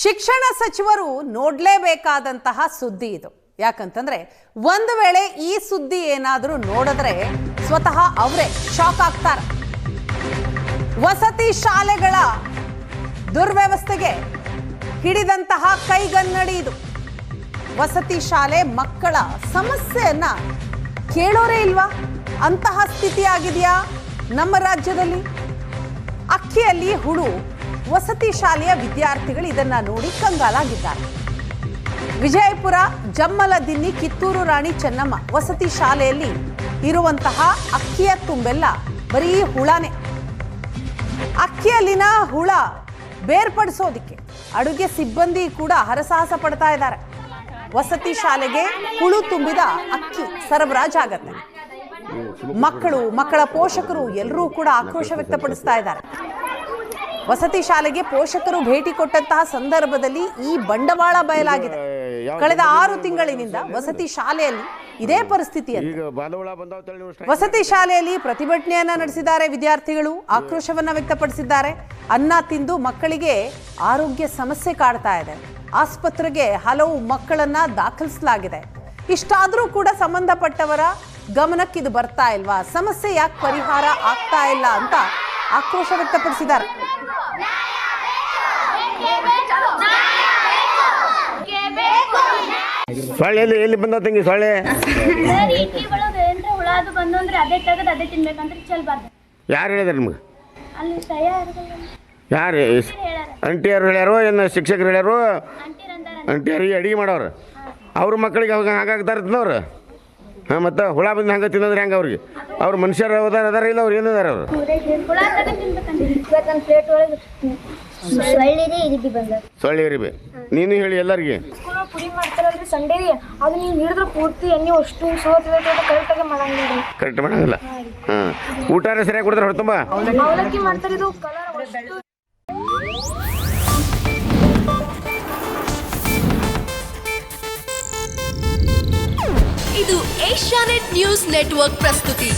ಶಿಕ್ಷಣ ಸಚಿವರು ನೋಡಲೇಬೇಕಾದಂತಹ ಸುದ್ದಿ ಇದು. ಯಾಕಂತಂದ್ರೆ ಒಂದು ವೇಳೆ ಈ ಸುದ್ದಿ ಏನಾದರೂ ನೋಡಿದ್ರೆ ಸ್ವತಃ ಅವರೇ ಶಾಕ್ ಆಗ್ತಾರೆ. ವಸತಿ ಶಾಲೆಗಳ ದುರ್ವ್ಯವಸ್ಥೆಗೆ ಹಿಡಿದಂತಹ ಕೈಗನ್ನಡಿ ಇದು. ವಸತಿ ಶಾಲೆ ಮಕ್ಕಳ ಸಮಸ್ಯೆಯನ್ನ ಕೇಳೋರೇ ಇಲ್ವಾ? ಅಂತಹ ಸ್ಥಿತಿ ಆಗಿದೆಯಾ ನಮ್ಮ ರಾಜ್ಯದಲ್ಲಿ? ಅಕ್ಕಿಯಲ್ಲಿ ಹುಳು. ವಸತಿ ಶಾಲೆಯ ವಿದ್ಯಾರ್ಥಿಗಳು ಇದನ್ನ ನೋಡಿ ಕಂಗಾಲಾಗಿದ್ದಾರೆ. ವಿಜಯಪುರ ಜಮ್ಮಲದಿನ್ನಿ ಕಿತ್ತೂರು ರಾಣಿ ಚೆನ್ನಮ್ಮ ವಸತಿ ಶಾಲೆಯಲ್ಲಿ ಇರುವಂತಹ ಅಕ್ಕಿಯ ತುಂಬೆಲ್ಲ ಬರೀ ಹುಳನೇ. ಅಕ್ಕಿಯಲ್ಲಿನ ಹುಳ ಬೇರ್ಪಡಿಸೋದಿಕ್ಕೆ ಅಡುಗೆ ಸಿಬ್ಬಂದಿ ಕೂಡ ಹರಸಾಹಸ ಪಡ್ತಾ ಇದ್ದಾರೆ. ವಸತಿ ಶಾಲೆಗೆ ಹುಳು ತುಂಬಿದ ಅಕ್ಕಿ ಸರಬರಾಜಾಗತ್ತೆ. ಮಕ್ಕಳ ಪೋಷಕರು ಎಲ್ಲರೂ ಕೂಡ ಆಕ್ರೋಶ ವ್ಯಕ್ತಪಡಿಸ್ತಾ ಇದ್ದಾರೆ. ವಸತಿ ಶಾಲೆಗೆ ಪೋಷಕರು ಭೇಟಿ ಕೊಟ್ಟಂತಹ ಸಂದರ್ಭದಲ್ಲಿ ಈ ಬಂಡವಾಳ ಬಯಲಾಗಿದೆ. ಕಳೆದ 6 ತಿಂಗಳಿನಿಂದ ವಸತಿ ಶಾಲೆಯಲ್ಲಿ ಇದೇ ಪರಿಸ್ಥಿತಿ. ವಸತಿ ಶಾಲೆಯಲ್ಲಿ ಪ್ರತಿಭಟನೆಯನ್ನ ನಡೆಸಿದ್ದಾರೆ ವಿದ್ಯಾರ್ಥಿಗಳು, ಆಕ್ರೋಶವನ್ನ ವ್ಯಕ್ತಪಡಿಸಿದ್ದಾರೆ. ಅನ್ನ ತಿಂದು ಮಕ್ಕಳಿಗೆ ಆರೋಗ್ಯ ಸಮಸ್ಯೆ ಕಾಡ್ತಾ ಇದೆ. ಆಸ್ಪತ್ರೆಗೆ ಹಲವು ಮಕ್ಕಳನ್ನ ದಾಖಲಿಸಲಾಗಿದೆ. ಇಷ್ಟಾದರೂ ಕೂಡ ಸಂಬಂಧಪಟ್ಟವರ ಗಮನಕ್ಕೆ ಇದು ಬರ್ತಾ ಇಲ್ವಾ? ಸಮಸ್ಯೆ ಯಾಕೆ ಪರಿಹಾರ ಆಗ್ತಾ ಇಲ್ಲ ಅಂತ ಆಕ್ರೋಶ ವ್ಯಕ್ತಪಡಿಸಿದ್ದಾರೆ. ಸೊಳ್ಳೆ ಎಲ್ಲಿ ಬಂದ ತಂಗಿ? ಸೊಳ್ಳೆ ಯಾರು ಹೇಳಿದಾರೆ ನಿಮ್ಗೆ? ಯಾರು ಅಂಟಿಯರು ಹೇಳ್ಯಾರೋ ಏನು ಶಿಕ್ಷಕರು ಹೇಳ್ಯಾರೋ? ಅಂಟಿಯರಿಗೆ ಅಡಿಗೆ ಮಾಡೋರು ಅವ್ರ ಮಕ್ಕಳಿಗೆ ಅವಾಗ ಹಾಗಾಗ್ತಾರೆ ತಿನ್ನೋರು. ಹಾಂ, ಮತ್ತು ಹುಳ ಬಂದು ಹಂಗೆ ತಿನ್ನೋದ್ರೆ ಹೆಂಗೆ ಅವ್ರಿಗೆ? ಅವ್ರು ಮನುಷ್ಯರು ಅದಾರ ಇಲ್ಲ ಅವ್ರು ಏನಿದಾರೆ ಅವರು? ಸೊಳ್ಳೆ ಇರಿಬಿ. ನೀನು ಹೇಳಿ ಎಲ್ಲರಿಗೆ. ಪುಡಿ ಮಾಡ್ತಾರಲ್ರಿ ಸಂಡೇ ಅದು ನೀವು ಹಿಡಿದ್ರೆ ಪೂರ್ತಿ ಎಣ್ಣೆ ಅಷ್ಟು ಸೋತಿದೆ ಕರೆಕ್ಟಾಗಿ ಮಾಡಂಗಿಲ್ಲ. ಕರೆಕ್ಟ್ ಮಾಡಂಗಿಲ್ಲ. ಹಾಂ, ಊಟ ಸರಿಯಾಗಿ ಕೊಡ್ತಾರೆ ಹೊರತುಂಬ ಅವಲಕ್ಕಿ ಮಾಡ್ತಾರೆ. ಇದು ಕಲರ್ ಇದು ಏಷ್ಯಾನೆಟ್ ನ್ಯೂಸ್ ನೆಟ್ವರ್ಕ್ ಪ್ರಸ್ತುತಿ.